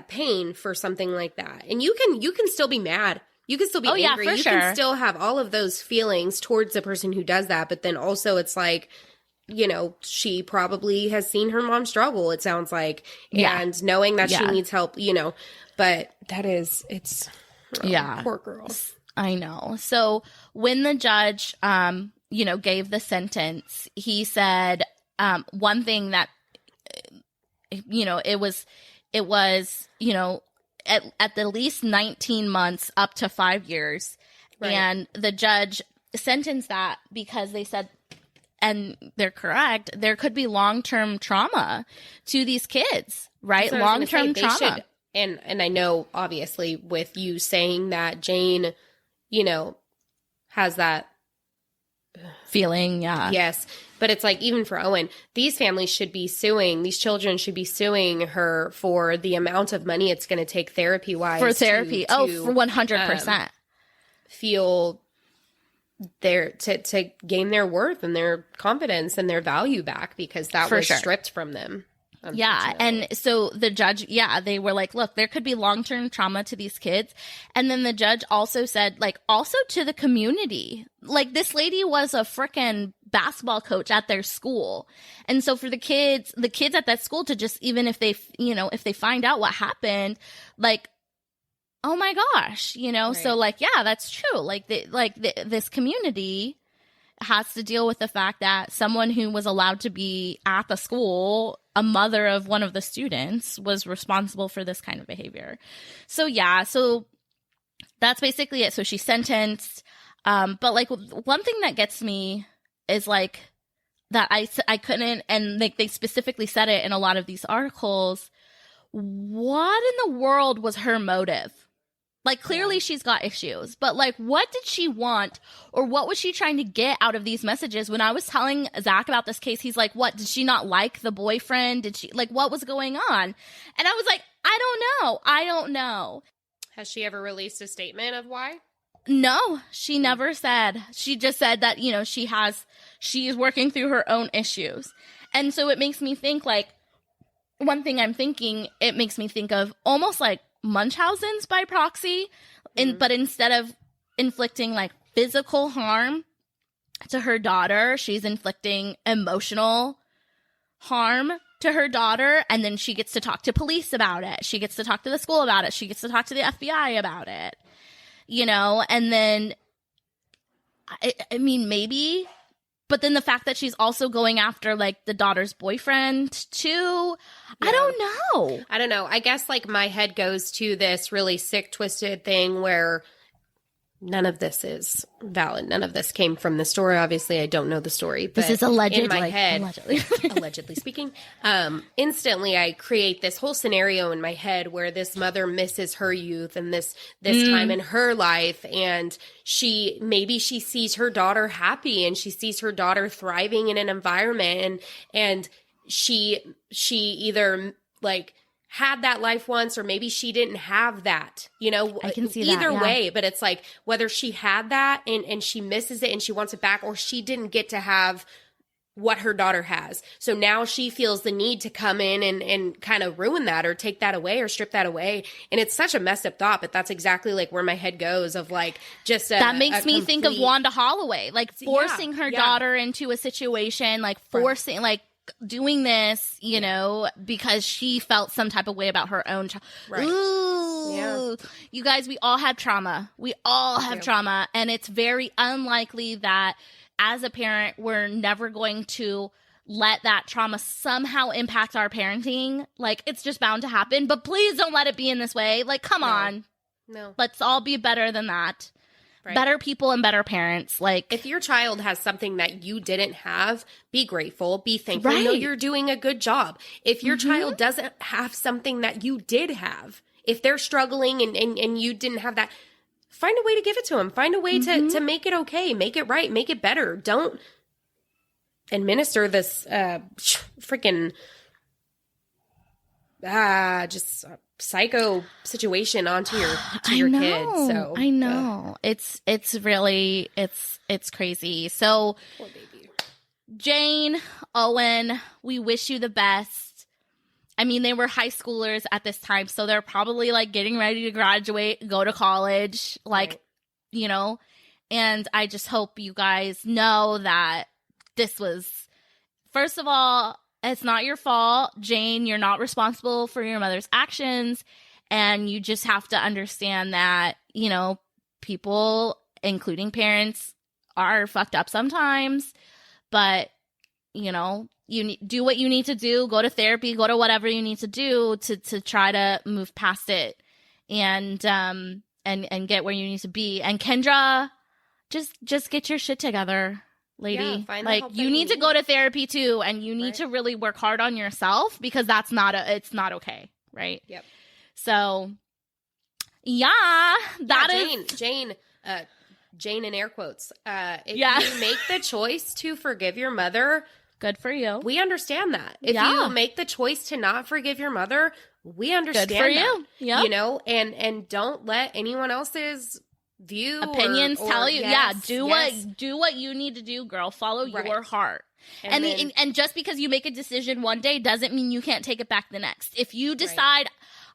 pain for something like that. And you can still be mad. You can still be angry. Yeah, you can still have all of those feelings towards the person who does that. But then also it's like, you know, she probably has seen her mom struggle, it sounds like, and knowing that she needs help, you know, but poor girl. I know. So when the judge, you know, gave the sentence, he said, one thing that, you know, it was, you know, at the least 19 months up to 5 years. Right. And the judge sentenced that because they said, and they're correct, there could be long-term trauma to these kids, right? Long-term trauma. And I know, obviously, with you saying that, Jane, you know, has that feeling, yes. But it's like, even for Owen, these families should be suing, these children should be suing her for the amount of money it's going to take therapy-wise. For therapy. For 100%. Feel to gain their worth and their confidence and their value back, because that was stripped from them. Yeah. And so the judge, they were like, look, there could be long-term trauma to these kids. And then the judge also said, like, also to the community, like, this lady was a frickin' basketball coach at their school. And so for the kids at that school to just, even if they, you know, if they find out what happened, like, oh my gosh, you know, so like, yeah, that's true. Like, this community has to deal with the fact that someone who was allowed to be at the school, a mother of one of the students, was responsible for this kind of behavior. So yeah, so that's basically it. So she's sentenced. But like, one thing that gets me is like that I couldn't, and like they specifically said it in a lot of these articles, what in the world was her motive? Like, clearly she's got issues, but like, what did she want, or what was she trying to get out of these messages? When I was telling Zach about this case, he's like, what, did she not like the boyfriend? Did she, like, what was going on? And I was like, I don't know. Has she ever released a statement of why? No, she never said. She just said that, you know, she is working through her own issues. And so it makes me think, like, one thing I'm thinking, it makes me think of almost like Munchausen's by proxy, but instead of inflicting like physical harm to her daughter, she's inflicting emotional harm to her daughter, and then she gets to talk to police about it. She gets to talk to the school about it. She gets to talk to the FBI about it, you know, and then, I mean, maybe, but then the fact that she's also going after, like, the daughter's boyfriend, too, yeah. I don't know. I guess, like, my head goes to this really sick, twisted thing where none of this is valid. None of this came from the story. Obviously, I don't know the story. But this is alleged. In my head, allegedly speaking, instantly I create this whole scenario in my head where this mother misses her youth and this time in her life, and she sees her daughter happy and she sees her daughter thriving in an environment, and she either like had that life once, or maybe she didn't have that, you know. I can see either that, yeah. way, but it's like whether she had that and she misses it and she wants it back, or she didn't get to have what her daughter has. So now she feels the need to come in and kind of ruin that, or take that away, or strip that away. And it's such a messed up thought, but that's exactly like where my head goes of like just that makes me think of Wanda Holloway, like forcing her daughter into a situation, like forcing, like, doing this, you know, because she felt some type of way about her own child. Right. Ooh. Yeah. You guys, we all have trauma. We all have trauma. And it's very unlikely that as a parent, we're never going to let that trauma somehow impact our parenting. Like, it's just bound to happen. But please don't let it be in this way. Like, come on. No. Let's all be better than that. Right. Better people and better parents. Like, if your child has something that you didn't have, be grateful, be thankful. Right. Know you're doing a good job. If your child doesn't have something that you did have, if they're struggling and you didn't have that, find a way to give it to them. Find a way to make it okay, make it right, make it better. Don't administer this freaking just psycho situation onto your kids. So I know it's really it's crazy. So poor baby. Jane, Owen, we wish you the best. I mean, they were high schoolers at this time, so they're probably like getting ready to graduate, go to college, like, you know, and I just hope you guys know that this was, first of all, it's not your fault. Jane, you're not responsible for your mother's actions. And you just have to understand that, you know, people, including parents, are fucked up sometimes. But, you know, you do what you need to do. Go to therapy. Go to whatever you need to do to try to move past it and get where you need to be. And Kendra, just get your shit together. Lady, like, you need to go to therapy too, and you need to really work hard on yourself, because that's it's not okay, right? Yep. So, Jane in air quotes. If you make the choice to forgive your mother, good for you. We understand that. If you make the choice to not forgive your mother, we understand good for you. Yep. You know, and don't let anyone else's view opinions tell you do what you need to do, girl. Follow your heart. And just because you make a decision one day doesn't mean you can't take it back the next. If you decide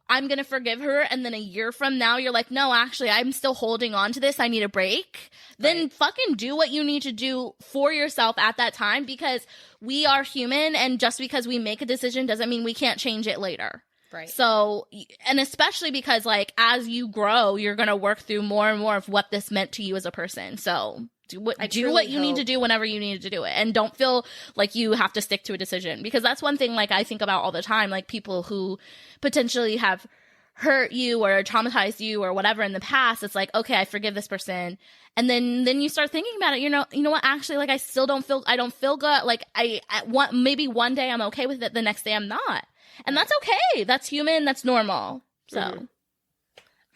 I'm gonna forgive her, and then a year from now you're like, no, actually I'm still holding on to this, I need a break, then fucking do what you need to do for yourself at that time, because we are human, and just because we make a decision doesn't mean we can't change it later. Right. So, and especially because, like, as you grow, you're going to work through more and more of what this meant to you as a person. So do what you need to do whenever you need to do it. And don't feel like you have to stick to a decision, because that's one thing, like, I think about all the time, like, people who potentially have hurt you or traumatized you or whatever in the past. It's like, okay, I forgive this person. And then you start thinking about it. You know what? Actually, like, I don't feel good. Like, maybe one day I'm okay with it. The next day I'm not. And that's okay. That's human. That's normal. So. Mm-hmm.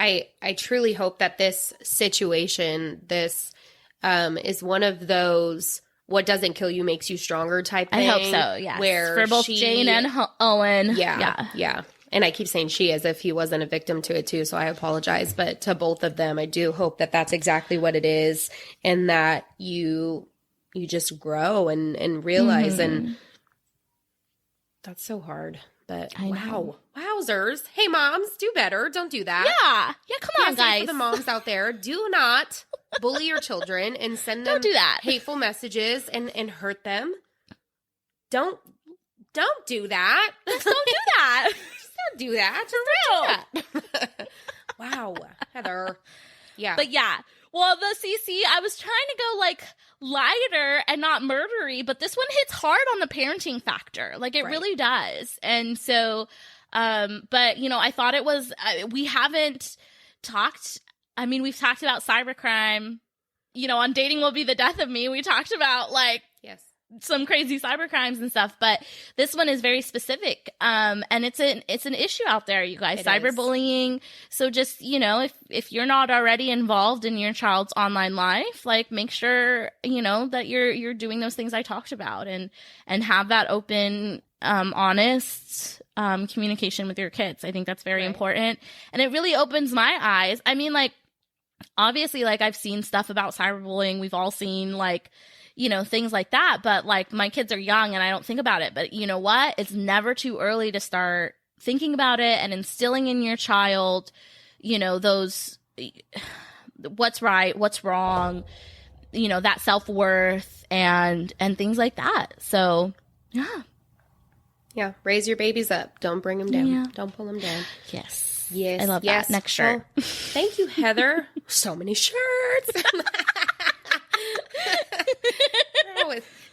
I truly hope that this situation, this is one of those what doesn't kill you makes you stronger type thing. I hope so, yes. Where for both Jane and Owen. Yeah. And I keep saying she as if he wasn't a victim to it too, so I apologize. But to both of them, I do hope that that's exactly what it is, and that you just grow and realize. And that's so hard. But wow. Wowzers. Hey, moms, do better. Don't do that. Yeah, come on, guys. For the moms out there, do not bully your children and send them do that. hateful messages and hurt them. Don't do that. Just don't do that. Just don't do that. Just don't do that. Wow, Heather. Yeah. But yeah. Well, the CC, I was trying to go like lighter and not murdery, but this one hits hard on the parenting factor. Like it really does. And so, but you know, I thought it was, we haven't talked. I mean, we've talked about cybercrime, you know, on Dating Will Be the Death of Me. We talked about like, some crazy cybercrimes and stuff, but this one is very specific. And it's an issue out there, you guys, cyberbullying. So just, you know, if you're not already involved in your child's online life, like make sure, you know, that you're doing those things I talked about and have that open, honest, communication with your kids. I think that's very important. And it really opens my eyes. I mean, like, obviously, like I've seen stuff about cyberbullying. We've all seen like, you know, things like that. But like my kids are young and I don't think about it. But you know what? It's never too early to start thinking about it and instilling in your child, you know, those what's right, what's wrong, you know, that self-worth and things like that. So, yeah. Yeah. Raise your babies up. Don't bring them down. Yeah. Don't pull them down. Yes. Yes. I love that. Next shirt. Well, thank you, Heather. So many shirts.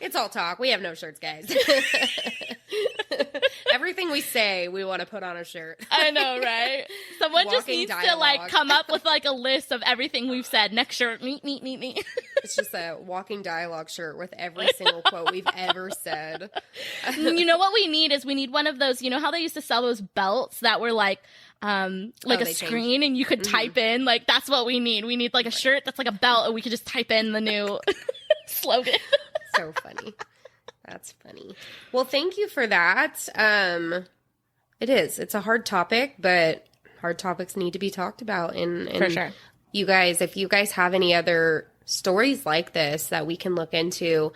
It's all talk. We have no shirts, guys. Everything we say, we want to put on a shirt. I know, right? Someone just needs to like come up with like a list of everything we've said. Next shirt, me. It's just a walking dialogue shirt with every single quote we've ever said. You know what we need is we need one of those, you know how they used to sell those belts that were like a screen and you could type in, like that's what we need. We need like a shirt that's like a belt and we could just type in the new slogan. So funny. That's funny. Well, thank you for that. It's a hard topic, but hard topics need to be talked about. And for sure. You guys, if you guys have any other stories like this that we can look into,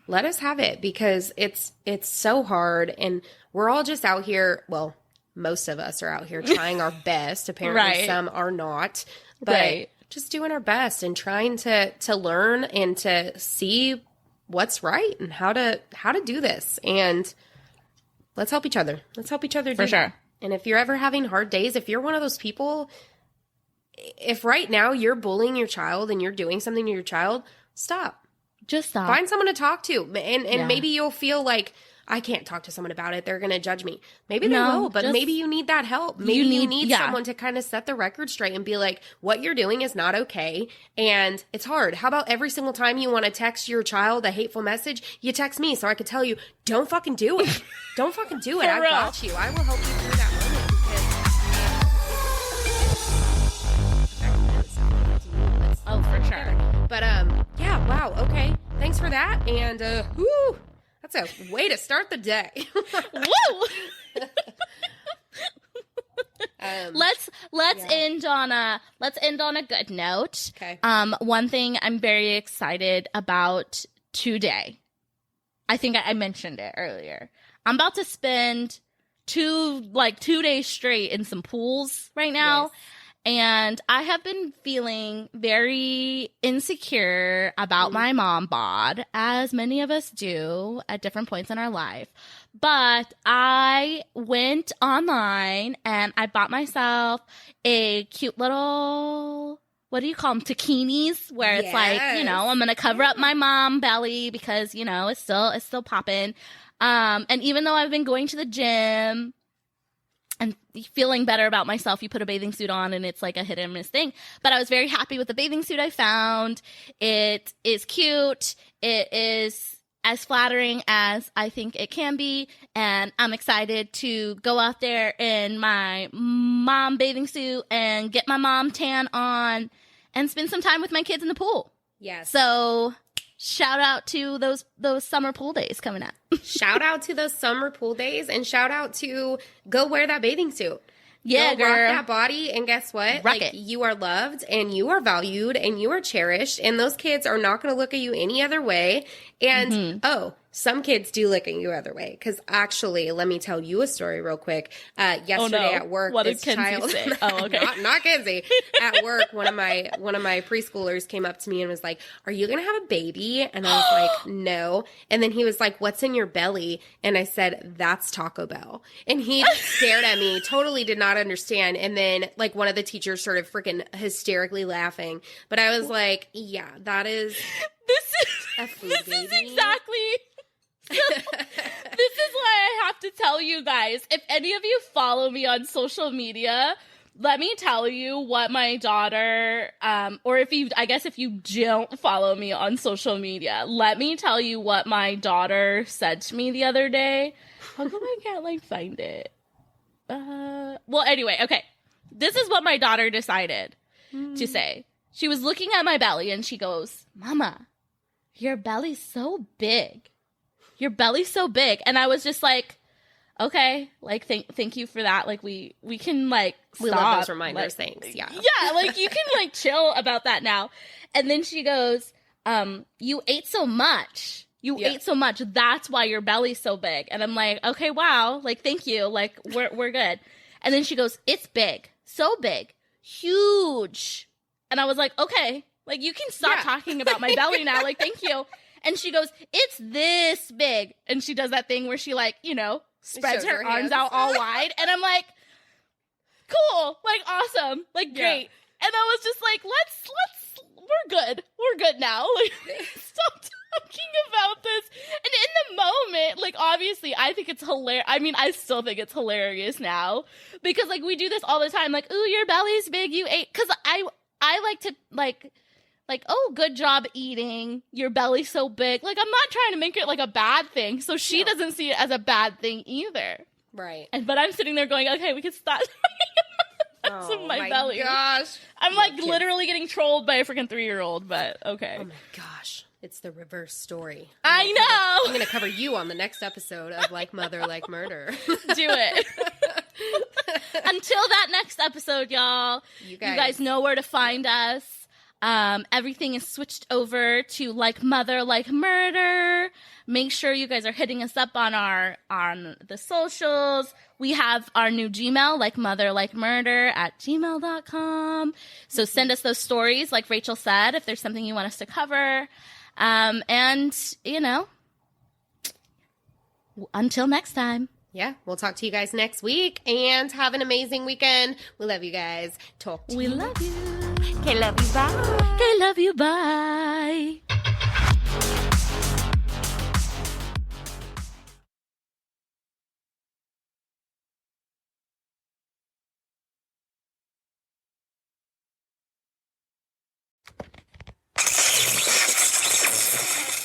let us have it, because it's so hard and we're all just out here. Well, most of us are out here trying our best. Apparently some are not, but just doing our best and trying to learn and to see what's right and how to do this. And let's help each other. Let's help each other do for sure. that. And if you're ever having hard days, if you're one of those people, if right now you're bullying your child and you're doing something to your child, stop. Just stop. Find someone to talk to. And maybe you'll feel like, I can't talk to someone about it. They're going to judge me. Maybe they will, but maybe you need that help. Maybe you need someone to kind of set the record straight and be like, what you're doing is not okay. And it's hard. How about every single time you want to text your child a hateful message, you text me so I could tell you, don't fucking do it. Don't fucking do it. I got you. I will help you through that moment. Oh, for sure. But, yeah, wow. Okay. Thanks for that. And, whoo. That's a way to start the day. Woo! Let's end on a good note. Okay. One thing I'm very excited about today. I think I mentioned it earlier. I'm about to spend 2 days straight in some pools right now. Yes. And I have been feeling very insecure about my mom bod, as many of us do at different points in our life. But I went online and I bought myself a cute little, what do you call them? Takinis, where it's like, you know, I'm going to cover up my mom belly because, you know, it's still popping. And even though I've been going to the gym and feeling better about myself, you put a bathing suit on and it's like a hit and miss thing. But I was very happy with the bathing suit I found. It is cute. It is as flattering as I think it can be. And I'm excited to go out there in my mom bathing suit and get my mom tan on and spend some time with my kids in the pool. Yes. So shout out to those summer pool days coming up. Shout out to those summer pool days, and shout out to go wear that bathing suit. Yeah, go rock girl. that body, and guess what? Rock it. You are loved, and you are valued, and you are cherished, and those kids are not going to look at you any other way. And, some kids do look at you other way. Because actually, let me tell you a story real quick. Yesterday at work, what this did Kenzie child, say? Oh, okay. not Kenzie. At work, one of my preschoolers came up to me and was like, "Are you going to have a baby?" And I was like, "No." And then he was like, "What's in your belly?" And I said, "That's Taco Bell." And he stared at me, totally did not understand. And then like one of the teachers started freaking hysterically laughing. But I was like, "Yeah, that is a food baby." This is exactly. So, this is why I have to tell you guys, if any of you follow me on social media, let me tell you what my daughter, or if you don't follow me on social media, let me tell you what my daughter said to me the other day. How come I can't find it? Well, anyway, okay. This is what my daughter decided to say. She was looking at my belly and she goes, "Mama, your belly's so big. Your belly's so big." And I was just like, okay, thank you for that. We can stop. We love those reminders, thanks. Yeah. Yeah, you can chill about that now. And then she goes, "You ate so much. You ate so much. That's why your belly's so big." And I'm like, okay, wow. Thank you. We're good. And then she goes, "It's big. So big. Huge." And I was like, okay, you can stop talking about my belly now. Thank you. And she goes, "It's this big." And she does that thing where she spreads her arms out all wide. And I'm like, cool, awesome, great. And I was just like, we're good. We're good now. Stop talking about this. And in the moment, obviously, I think it's hilarious. I mean, I still think it's hilarious now. Because, we do this all the time. "Ooh, your belly's big, you ate." Because I like to, "Oh, good job eating. Your belly's so big." I'm not trying to make it, a bad thing. So she doesn't see it as a bad thing either. Right. But I'm sitting there going, okay, we can stop talking about my belly. Gosh. I'm literally getting trolled by a freaking 3-year-old, but okay. Oh my gosh. It's the reverse story. I know. I'm going to cover you on the next episode of Like Mother, Like Murder. Do it. Until that next episode, y'all, you guys know where to find us. Everything is switched over to Like Mother, Like Murder. Make sure you guys are hitting us up on the socials. We have our new Gmail, likemotherlikemurder@gmail.com. So send us those stories, like Rachel said, if there's something you want us to cover. And until next time. Yeah, we'll talk to you guys next week, and have an amazing weekend. We love you guys. Talk to you. We love you. Okay, love you. Bye. Okay, love you. Bye.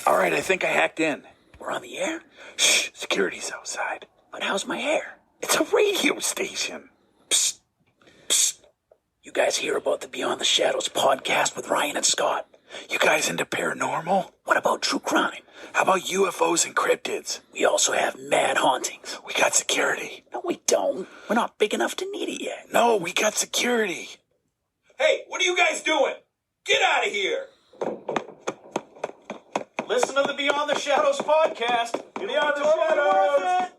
All right, I think I hacked in. We're on the air? Shh, security's outside. But how's my hair? It's a radio station. Psst, psst. You guys hear about the Beyond the Shadows podcast with Ryan and Scott? You guys into paranormal? What about true crime? How about UFOs and cryptids? We also have mad hauntings. We got security. No, we don't. We're not big enough to need it yet. No, we got security. Hey, what are you guys doing? Get out of here! Listen to the Beyond the Shadows podcast. Beyond the Shadows!